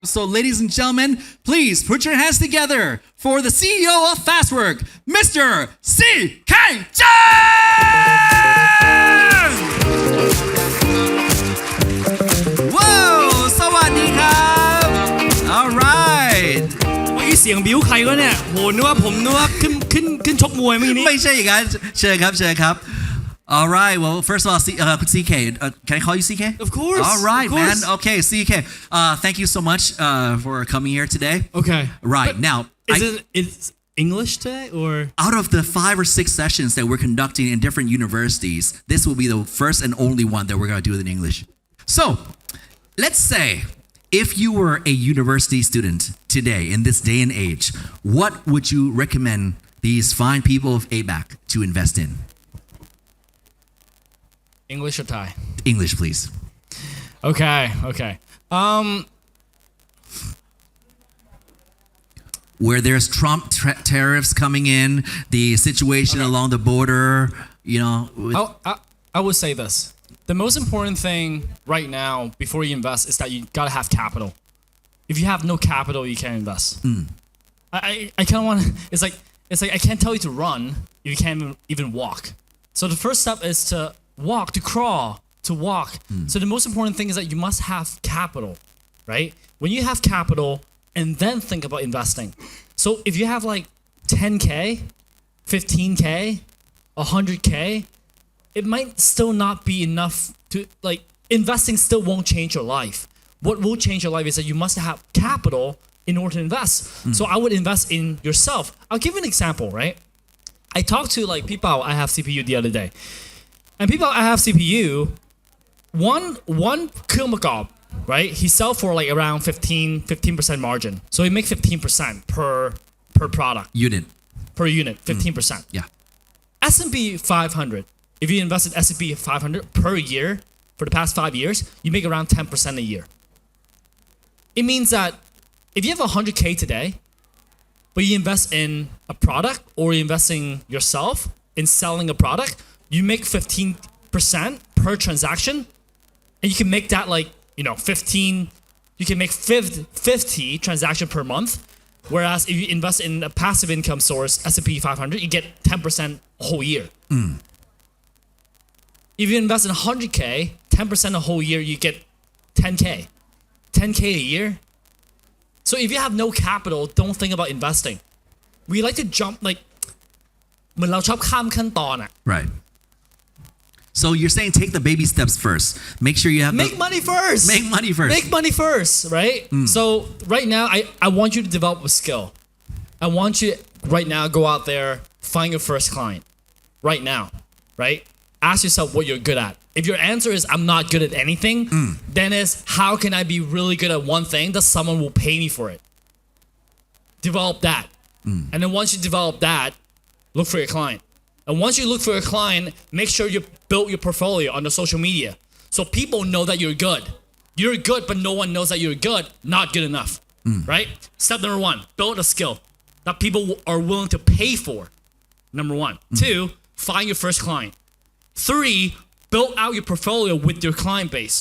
So, ladies and gentlemen, please put your hands together for the CEO of Fastwork, Mr. C.K. Chang! Whoa! สวัสดีครับ All right เมื่อกี้เสียงบิ้วใครก็เนี่ยโหนึกว่าขึ้นชกมวยเมื่อกี้นี้ไม่ใช่อย่างนั้นเชิญครับ All right. Well, first of all, CK, can I call you CK? Of course. All right, of course. man. Okay, CK. Thank you so much for coming here today. Okay. Right but now, is English today or? Out of the 5 or 6 sessions that we're conducting in different universities, this will be the first and only one that we're going to do it in English. So, let's say if you were a university student today in this day and age, what would you recommend these fine people of ABAC to invest in? English or Thai? English, please. Okay. Where there's Trump tariffs coming in, the situation along the border, you know. I would say this. The most important thing right now before you invest is that you gotta have capital. If you have no capital, you can't invest. I kind of want to. It's like I can't tell you to run if you can't even walk. So the first step is to walk, to crawl, to walk. So the most important thing is that you must have capital, right? When you have capital and then think about investing. So if you have like 10K, 15K, 100K, it might still not be enough to like investing still won't change your life. What will change your life is that you must have capital in order to invest. So I would invest in yourself. I'll give you an example, right? I talked to like people I have CPU the other day. And people I have CPU, one เครื่องประกอบ right? He sell for like around 15% margin. So he make 15% per product. Unit. Per unit, 15%. Yeah. S&P 500. If you invest in S&P 500 per year for the past 5 years, you make around 10% a year. It means that if you have 100K today, but you invest in a product or you invest in yourself in selling a product, you make 15% per transaction, and you can make that like, 15, you can make 50 transaction per month. Whereas if you invest in a passive income source, S&P 500, you get 10% a whole year. If you invest in 100K, 10% a whole year, you get 10K. 10K a year. So if you have no capital, don't think about investing. We like to jump like เหมือนเราชอบข้ามขั้นตอนอะ Right. So you're saying take the baby steps first. Make sure you have Make money first. Make money first. Make money first, right? So right now, I want you to develop a skill. I want you right now go out there, find your first client. Right now, right? Ask yourself what you're good at. If your answer is I'm not good at anything, then it's how can I be really good at one thing that someone will pay me for it? Develop that. And then once you develop that, look for your client. And once you look for a client, make sure you build your portfolio on the social media. So people know that you're good. You're good, but no one knows that you're good. Not good enough, right? Step number 1, build a skill that people are willing to pay for. Number 1. 2, find your first client. 3, build out your portfolio with your client base.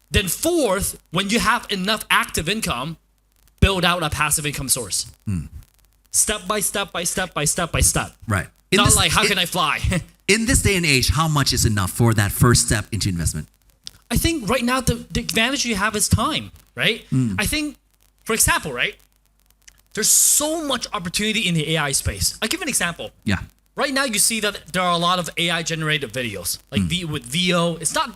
Then 4th, when you have enough active income, build out a passive income source. Step by step by step by step by step. Right. Not like, how can I fly? In this day and age, how much is enough for that first step into investment? I think right now the advantage you have is time, right? I think, for example, right? There's so much opportunity in the AI space. I'll give an example. Yeah. Right now you see that there are a lot of AI generated videos. Like with VO. It's not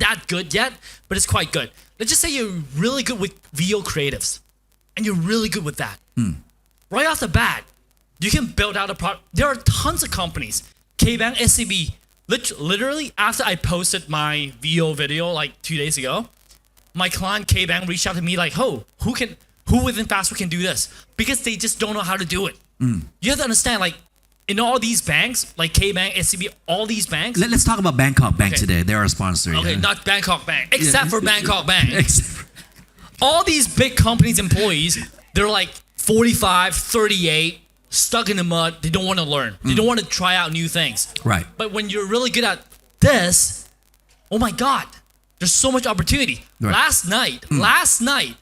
that good yet, but it's quite good. Let's just say you're really good with VO creatives. And you're really good with that. Right off the bat, you can build out a product. There are tons of companies. KBank, SCB. Literally, after I posted my VO video like 2 days ago, my client KBank reached out to me like, who within Fastwork can do this? Because they just don't know how to do it. You have to understand, like, in all these banks, like KBank, SCB, all these banks. Let's talk about Bangkok Bank today. They're our sponsor. Okay, not Bangkok Bank, except for Bangkok Bank. All these big companies' employees, they're like 45, 38, stuck in the mud. They don't want to learn. They don't want to try out new things. Right. But when you're really good at this, oh my God, there's so much opportunity. Right. Last night,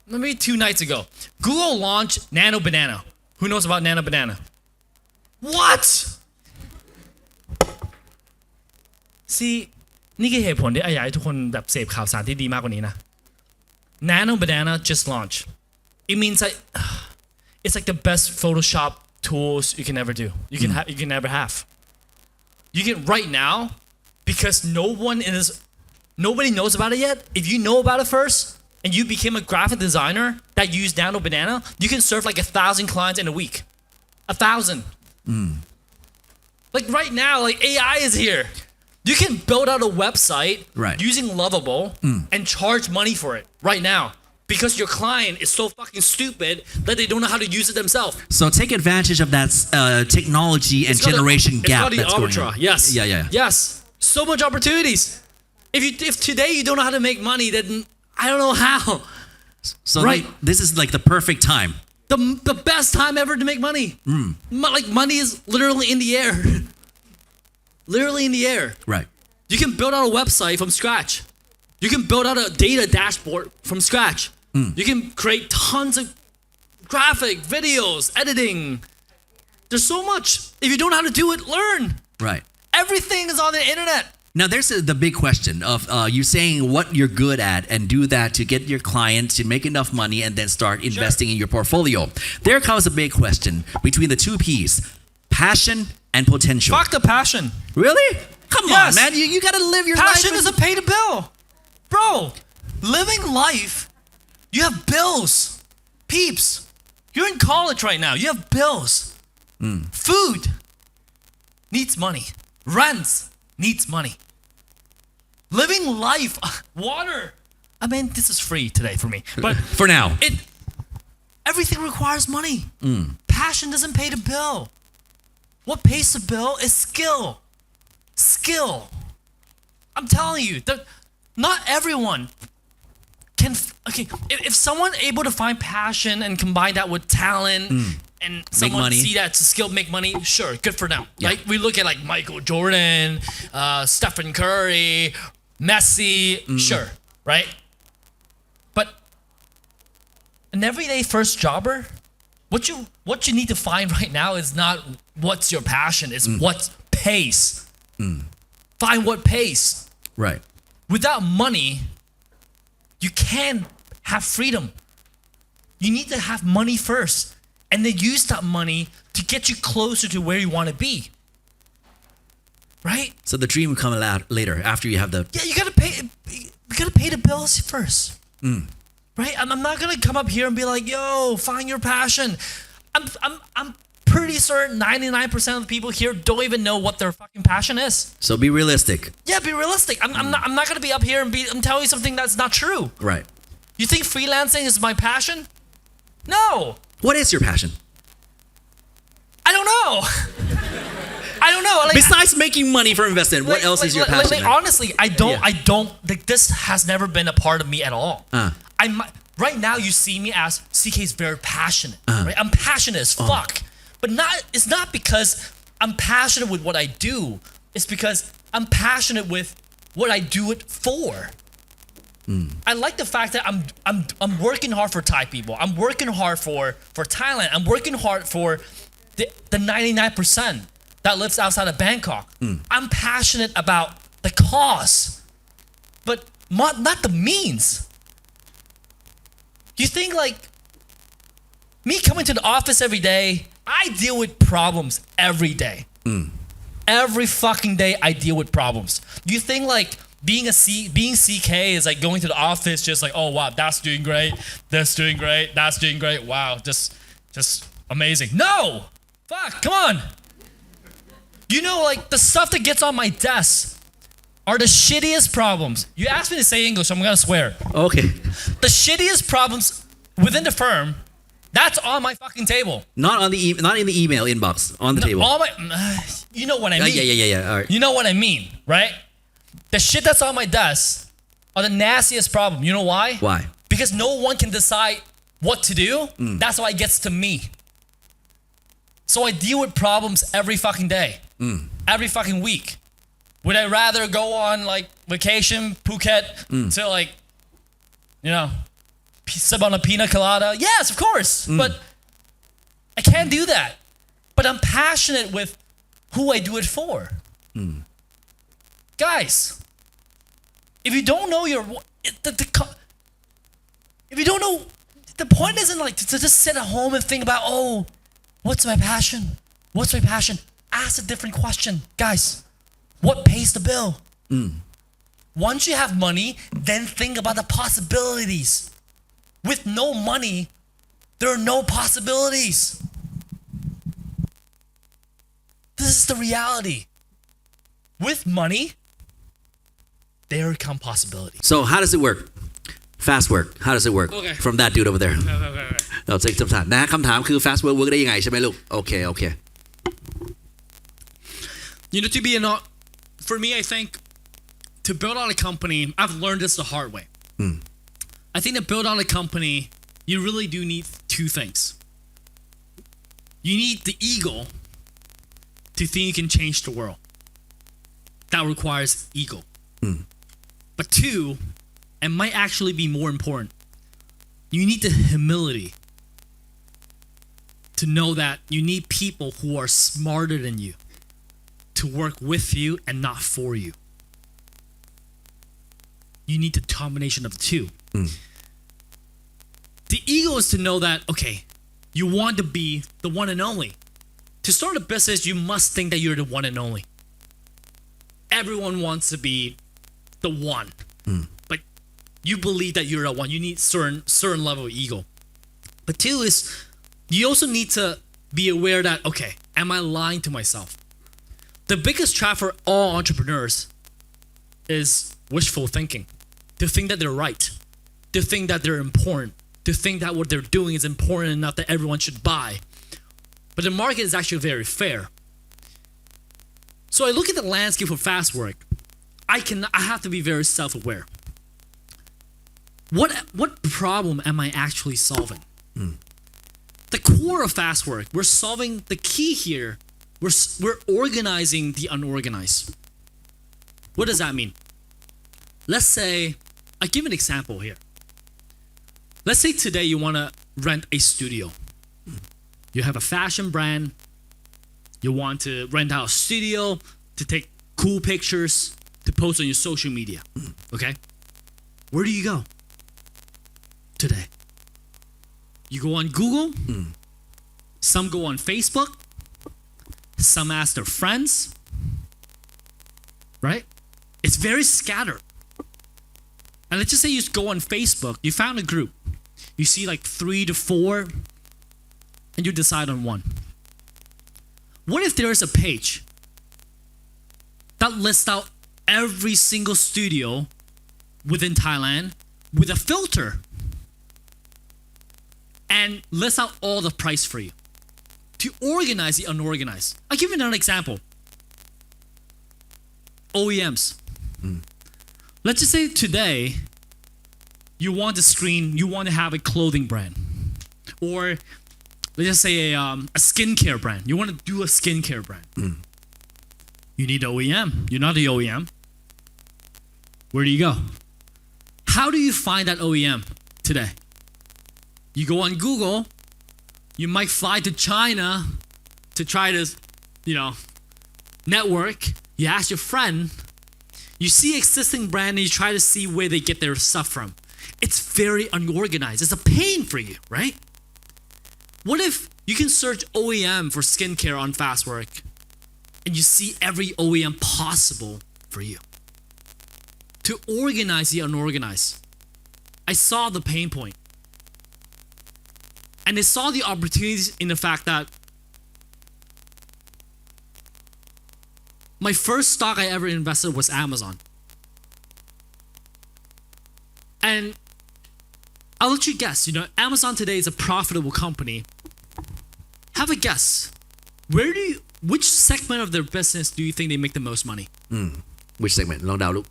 maybe 2 nights ago. Google launched Nano Banana. Who knows about Nano Banana? What? See, นี่คือเหตุผลที่อยากให้ทุกคนแบบเสพข่าวสารที่ดีมากกว่านี้นะ Nano Banana just launched. It means like it's like the best Photoshop tools you can ever do. You can ever have. You can right now because nobody knows about it yet. If you know about it first and you became a graphic designer that used Nano Banana, you can serve like 1,000 clients in a week. 1,000. Like right now, like AI is here. You can build out a website using Lovable and charge money for it right now because your client is so fucking stupid that they don't know how to use it themselves. So take advantage of that technology and generation gap that's going on. Yes. Yeah. Yes. So much opportunities. If today you don't know how to make money, then I don't know how. So this is like the perfect time. The best time ever to make money. Like money is literally in the air. Literally in the air. Right. You can build out a website from scratch. You can build out a data dashboard from scratch. You can create tons of graphic, videos, editing. There's so much. If you don't know how to do it, learn. Right. Everything is on the internet. Now there's the big question of you saying what you're good at and do that to get your client to make enough money and then start investing in your portfolio. There comes a big question between the two P's, passion and potential. Fuck the passion. Really? Come on, man. You gotta live your life. Passion doesn't pay the bill. Bro, living life, you have bills. Peeps, you're in college right now. You have bills. Food needs money. Rents needs money. Living life, water. I mean, this is free today for me. But for now. Everything requires money. Passion doesn't pay the bill. What pays the bill is skill. Skill. I'm telling you, that not everyone can. Okay, if someone able to find passion and combine that with talent and someone see that skill make money, sure, good for them. Yeah. Like we look at like Michael Jordan, Stephen Curry, Messi, sure, right? But an everyday first jobber, what you need to find right now is not what's your passion, it's what pays. Find what pays. Right. Without money, you can't have freedom. You need to have money first and then use that money to get you closer to where you want to be. Right? So the dream will come out later after you have the... Yeah, you gotta pay the bills first. Right? I'm not gonna come up here and be like, yo, find your passion. I'm pretty certain 99% of the people here don't even know what their fucking passion is. So be realistic. Yeah, be realistic. I'm not gonna be up here and I'm telling you something that's not true. Right. You think freelancing is my passion? No. What is your passion? I don't know. I don't know. Like, besides making money from investment, what else is your passion? Honestly, I don't like this has never been a part of me at all. Right now you see me as CK is very passionate. Right? I'm passionate as fuck. But it's not because I'm passionate with what I do. It's because I'm passionate with what I do it for. I like the fact that I'm working hard for Thai people. I'm working hard for Thailand. I'm working hard for the 99% that lives outside of Bangkok. I'm passionate about the cause, but not the means. You think like me coming to the office every day, I deal with problems every day. Every fucking day I deal with problems. You think like being CK is like going to the office just like, oh wow, that's doing great, that's doing great, that's doing great, wow, just amazing. No! Fuck, come on. You know like the stuff that gets on my desk are the shittiest problems. You asked me to say English, so I'm gonna swear. Okay. The shittiest problems within the firm, that's on my fucking table. Not in the email inbox, on the table. You know what I mean. Yeah. All right. You know what I mean, right? The shit that's on my desk are the nastiest problem. You know why? Why? Because no one can decide what to do. That's why it gets to me. So I deal with problems every fucking day. Every fucking week. Would I rather go on like vacation, Phuket, to like, you know, sip on a pina colada. Yes, of course. But I can't do that. But I'm passionate with who I do it for. Guys, if you don't know if you don't know, the point isn't like to just sit at home and think about, oh, what's my passion? What's my passion? Ask a different question. Guys, what pays the bill? Once you have money, then think about the possibilities. With no money, there are no possibilities. This is the reality. With money, there come possibilities. So how does it work? Fastwork. How does it work? Okay. From that dude over there. เราจะคำถามนะคำถามคือ Fastwork work ได้ยังไงใช่ไหมลูกโอเค You know, for me, I think to build out a company, I've learned this the hard way. I think to build out a company, you really do need two things. You need the ego to think you can change the world. That requires ego. But two, and might actually be more important, you need the humility to know that you need people who are smarter than you to work with you and not for you. You need the combination of the two. The ego is to know that, okay, you want to be the one and only. To start a business, you must think that you're the one and only. Everyone wants to be the one. But you believe that you're the one. You need certain level of ego. But two is, you also need to be aware that, okay, am I lying to myself? The biggest trap for all entrepreneurs is wishful thinking. To think that they're right. To think that they're important. To think that what they're doing is important enough that everyone should buy. But the market is actually very fair. So I look at the landscape for Fastwork. I have to be very self-aware. What problem am I actually solving? The core of Fastwork, we're solving the key here. We're organizing the unorganized. What does that mean? Let's say, I'll give an example here. Let's say today you want to rent a studio. You have a fashion brand. You want to rent out a studio to take cool pictures to post on your social media. Okay? Where do you go today? You go on Google. Some go on Facebook. Some ask their friends. Right? It's very scattered. And let's just say you go on Facebook. You found a group. You see like 3 to 4. And you decide on one. What if there is a page that lists out every single studio within Thailand with a filter and lists out all the price for you to organize the unorganized? I'll give you another example. OEMs. Let's just say today you want to have a clothing brand, or let's just say a skincare brand. You want to do a skincare brand. You need OEM. You're not the OEM. Where do you go? How do you find that OEM today? You go on Google. You might fly to China to try to, network. You ask your friend. You see existing brand and you try to see where they get their stuff from. It's very unorganized. It's a pain for you, right? What if you can search OEM for skincare on Fastwork and you see every OEM possible for you? To organize the unorganized. I saw the pain point. And I saw the opportunities in the fact that my first stock I ever invested was Amazon. And I'll let you guess, Amazon today is a profitable company. Have a guess. Which segment of their business do you think they make the most money? Which segment ลองเดาลูก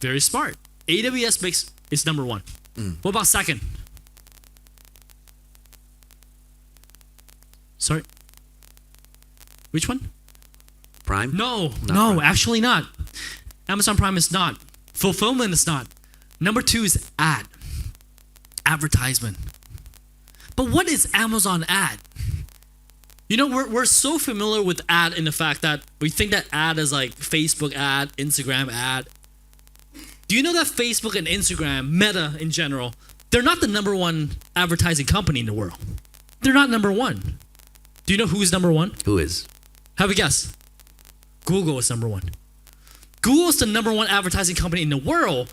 Very smart. AWS is number 1. What about second? Sorry. Which one? Prime No, Prime. actually not. Amazon Prime is not. Fulfillment is not. Number 2 is advertisement. But what is Amazon ad? You know, we're so familiar with ad in the fact that we think that ad is like Facebook ad, Instagram ad. Do you know that Facebook and Instagram, Meta in general, they're not the number one advertising company in the world. They're not number one. Do you know who's number one? Who is? Have a guess. Google is number one. Google is the number one advertising company in the world,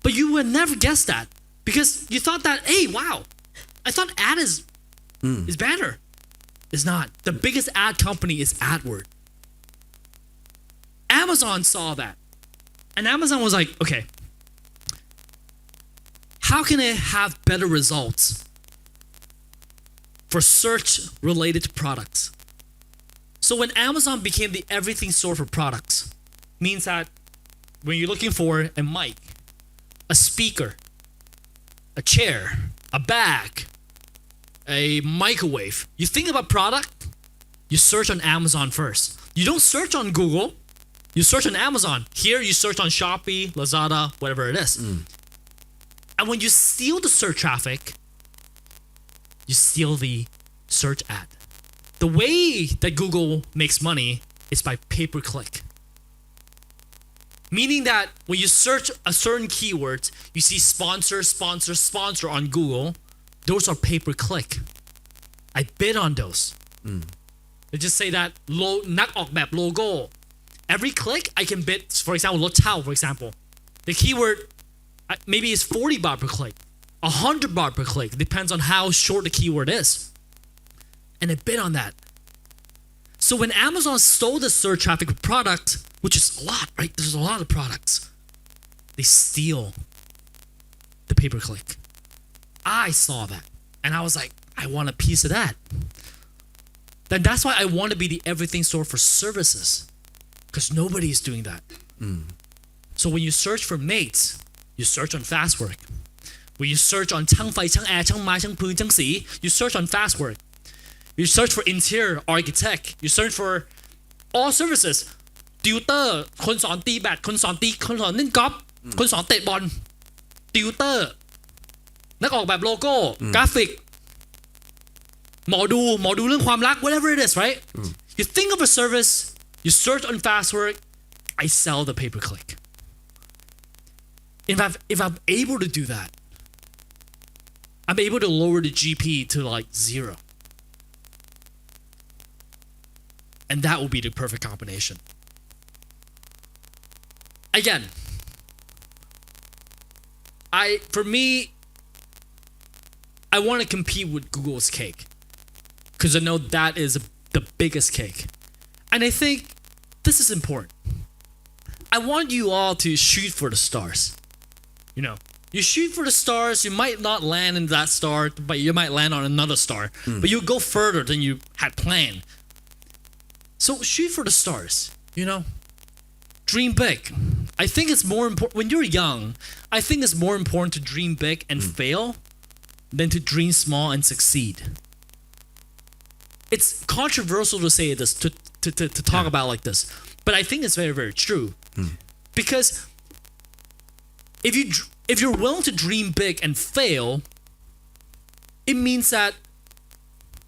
but you would never guess that because you thought that, hey, wow, I thought ad is better. It's not. The biggest ad company is AdWord. Amazon saw that. And Amazon was like, okay, how can I have better results for search related to products? So when Amazon became the everything store for products, means that when you're looking for a mic, a speaker, a chair, a bag, a microwave, you think about product, you search on Amazon first. You don't search on Google, you search on Amazon. Here you search on Shopee, Lazada, whatever it is. And when you steal the search traffic, you steal the search ad. The way that Google makes money is by pay-per-click. Meaning that when you search a certain keyword, you see sponsor, sponsor, sponsor on Google, those are pay-per-click. I bid on those. They just say that นักออกแบบ logo. Every click I can bid, for example, รถเช่า for example. The keyword maybe is 40 baht per click, 100 baht per click. Depends on how short the keyword is. And I bid on that. So when Amazon stole the search traffic of product, which is a lot, right? There's a lot of products. They steal the pay-per-click. I saw that. And I was like, I want a piece of that. Then that's why I want to be the everything store for services. Because nobody is doing that. So when you search for mates, you search on Fastwork. When you search on ช่างไฟช่างแอร์ช่างไม้ช่างพื้นช่างสี you search on Fastwork. You search for interior architect. You search for all services. Tutor คนสอนตีแบดคนสอนเล่นกอล์ฟคนสอนเตะบอล Tutor นักออกแบบโลโก้กราฟิกหมอดูเรื่องความรัก whatever it is, right? You think of a service, you search on Fastwork, I sell the pay-per-click. If I'm able to do that, I'm able to lower the GP to like 0. And that will be the perfect combination. Again, for me, I want to compete with Google's cake because I know that is the biggest cake. And I think this is important. I want you all to shoot for the stars. You know, you shoot for the stars, you might not land in that star, but you might land on another star. But you go further than you had planned. So shoot for the stars, you know. Dream big. I think it's more important when you're young. I think it's more important to dream big and fail than to dream small and succeed. It's controversial to say this, to talk about like this, but I think it's very, very true. Because if you're willing to dream big and fail, it means that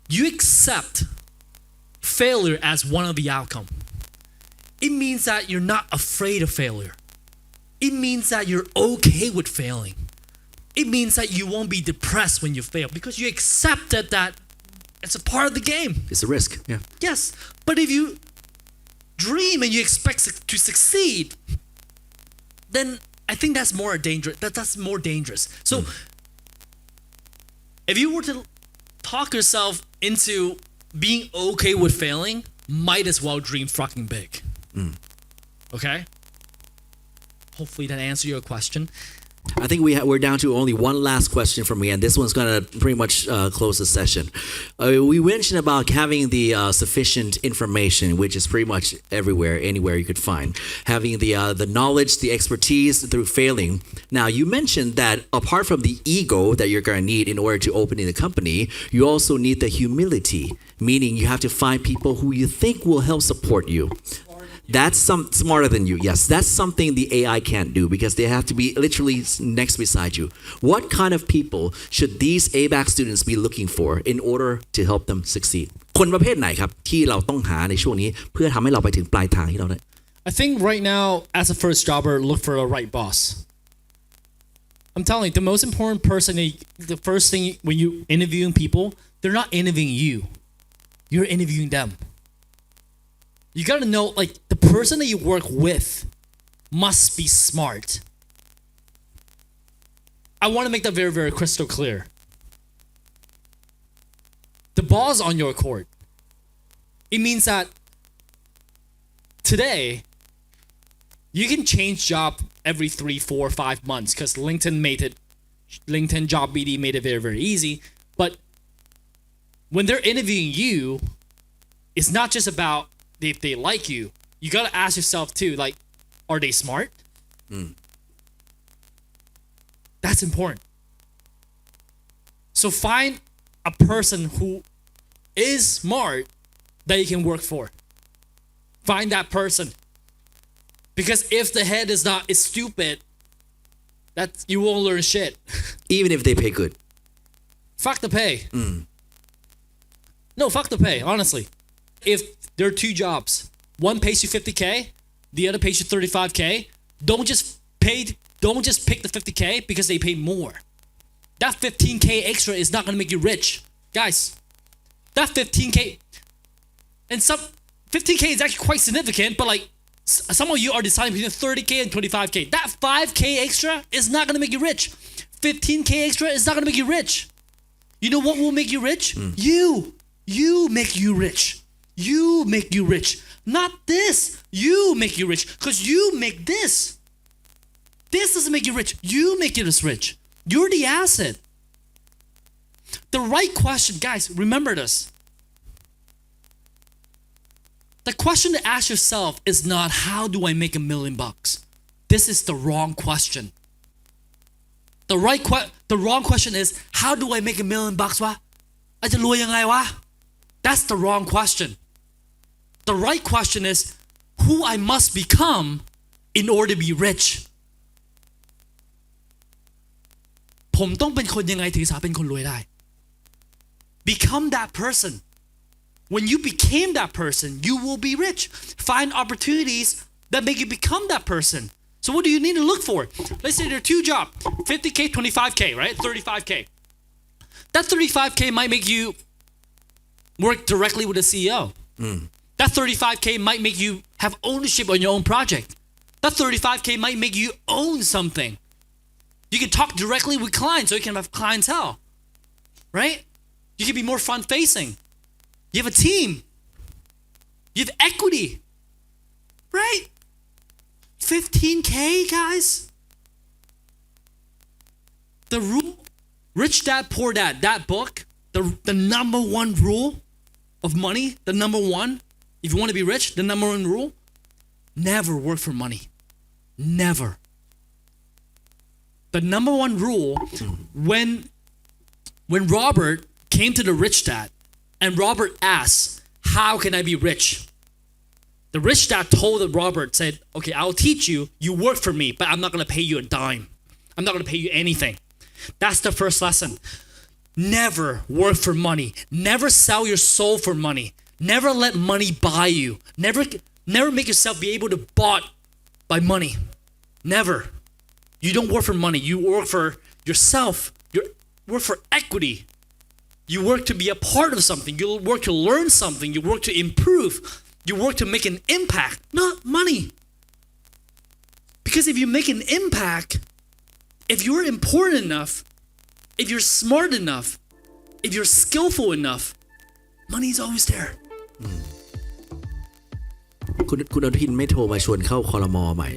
you accept failure as one of the outcome. It means that you're not afraid of failure. It means that you're okay with failing. It means that you won't be depressed when you fail because you accepted that it's a part of the game. It's a risk. Yeah. Yes, but if you dream and you expect to succeed, then I think that's more dangerous. That's more dangerous. So if you were to talk yourself into being okay with failing, might as well dream fucking big. Okay? Hopefully that answered your question. I think we're down to only one last question from me, and this one's going to pretty much close the session. We mentioned about having the sufficient information, which is pretty much everywhere, anywhere you could find. Having the knowledge, the expertise through failing. Now, you mentioned that apart from the ego that you're going to need in order to open the company, you also need the humility, meaning you have to find people who you think will help support you. That's some smarter than you. Yes, that's something the AI can't do because they have to be literally next beside you. What kind of people should these ABAC students be looking for in order to help them succeed? คนประเภทไหนครับที่เราต้องหาในช่วงนี้เพื่อทำให้เราไปถึงปลายทางที่เราได้ I think right now, as a first jobber, look for the right boss. I'm telling you, the most important person, the first thing when you interviewing people, they're not interviewing you. You're interviewing them. You gotta know, like, the person that you work with must be smart. I want to make that very, very crystal clear. The ball's on your court. It means that today, you can change job every 3, 4, 5 months because LinkedIn Job BD made it very, very easy. But when they're interviewing you, it's not just about if they like you. You got to ask yourself too, like, are they smart? That's important. So find a person who is smart that you can work for. Find that person. Because if the head is stupid, that you won't learn shit. Even if they pay good. Fuck the pay. No, fuck the pay, honestly. If there are 2 jobs, one pays you 50K, the other pays you 35K, don't just pick the 50K because they pay more. That 15K extra is not going to make you rich. Guys, that 15K, and 15K is actually quite significant, but like, some of you are deciding between 30K and 25K. That 5K extra is not going to make you rich. 15K extra is not going to make you rich. You know what will make you rich? You make you rich. You make you rich. Not this. You make you rich. Because you make this. This doesn't make you rich. You make it as rich. You're the asset. The right question, guys, remember this. The question to ask yourself is not how do I make $1 million? This is the wrong question. The wrong question is how do I make $1 million วะอาจจะรวยยังไงวะ That's the wrong question. The right question is who I must become in order to be rich. ผมต้องเป็นคนยังไงถึงจะเป็นคนรวยได้ Become that person. When you became that person, you will be rich. Find opportunities that make you become that person. So what do you need to look for? Let's say there are 2 jobs, 50K, 25K, right? 35K. That 35K might make you work directly with the CEO. That 35K might make you have ownership on your own project. That 35K might make you own something. You can talk directly with clients so you can have clientele, right? You can be more front-facing. You have a team. You have equity, right? 15K, guys. The rule, Rich Dad, Poor Dad, that book, the number 1 rule of money, the number 1, if you want to be rich, the number 1 rule, never work for money. Never. The number 1 rule, when Robert came to the rich dad, and Robert asked, how can I be rich? The rich dad told Robert, said, okay, I'll teach you. You work for me, but I'm not going to pay you a dime. I'm not going to pay you anything. That's the first lesson. Never work for money. Never sell your soul for money. Never let money buy you. Never make yourself be able to bought by money. Never. You don't work for money. You work for yourself. You work for equity. You work to be a part of something. You work to learn something. You work to improve. You work to make an impact, not money. Because if you make an impact, if you're important enough, if you're smart enough, if you're skillful enough, money is always there. คุณอนุทินไม่โทรมาชวนเข้าครม.ใหม่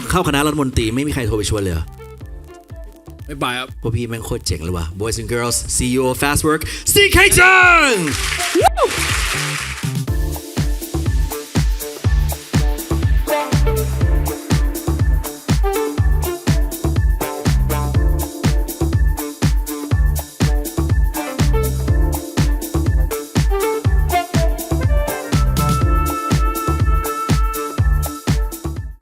เข้าคณะรัฐมนตรีไม่มีใครโทรไปชวนเลย ไม่บายครับ พวกพี่แม่งโคตรเจ๋งเลยว่ะ Boys and girls, CEO of Fastwork, CK Chung!